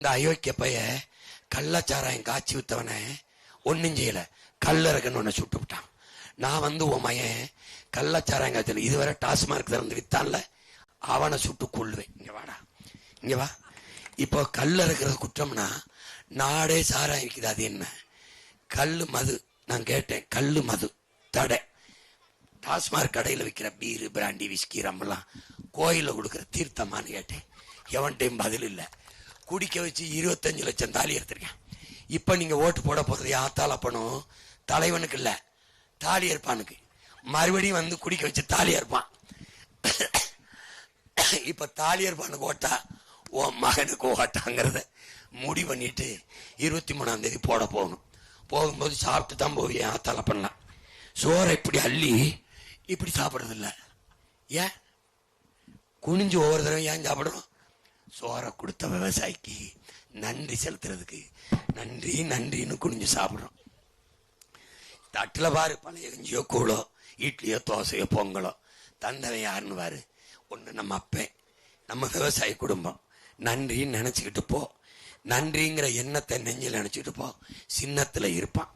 இந்த அயோக்கிய பைய கள்ளச்சாராயம் காய்ச்சி வித்தவன ஒன்னும் செய்யல, கல்லறகன்னு ஒன்ன சுட்டு விட்டான். நான் வந்து உன் மயன் கள்ளச்சாராயம் காய்ச்சல் இதுவரை டாஸ்மார்க் திறந்து வித்தான்ல, அவனை சுட்டு கொள்ளுவேன். இங்க வாடா, இங்க வா. இப்போ கல் இறக்குறது குற்றம்னா நாடே சாராயம் விற்குது, அது என்ன? கல்லு மது. நான் கேட்டேன், கல்லு மது தடை. டாஸ்மார்க் கடையில் விற்கிற பீரு பிராண்டி விஸ்கி ரம்மெல்லாம் கோயில கொடுக்குற தீர்த்தமானு கேட்டேன். எவன்டையும் பதில் இல்லை. குடிக்க வச்சு 25 லட்சம் தாலி எடுத்திருக்கேன். இப்ப நீங்க ஓட்டு போட போறது ஆத்தால பணம் தலைவனுக்கு இல்ல, தாலி ஏற்பானுக்கு. மறுபடியும் வந்து குடிக்க வச்சு தாலி ஏற்பான். இப்ப தாலி ஏற்பானுக்கு ஓட்டா உன் மகனுக்கு ஓட்டாங்கிறத முடிவு பண்ணிட்டு 23ஆம் தேதி போட போகணும். போகும்போது சாப்பிட்டு தான் போய் ஆத்தால பண்ணலாம். சோறை இப்படி அள்ளி இப்படி சாப்பிடுறது இல்ல. ஏன் குனிஞ்சு ஒவ்வொரு தடவை ஏன் சாப்பிடுறோம்? சோறை கொடுத்த விவசாயிக்கு நன்றி செலுத்துறதுக்கு நன்றி நன்றின்னு குனிஞ்சு சாப்பிடுறோம். தட்டுல பாரு, பழைய கஞ்சியோ கூழோ இட்லியோ தோசையோ பொங்கலோ தந்தவன் யாருன்னு பாரு. ஒண்ணு நம்ம அப்பன், நம்ம விவசாய குடும்பம். நன்றின்னு நினைச்சுக்கிட்டு போ. நன்றிங்கிற எண்ணத்தை நெஞ்சில் நினைச்சுக்கிட்டு போ. சின்னத்துல இருப்பான்.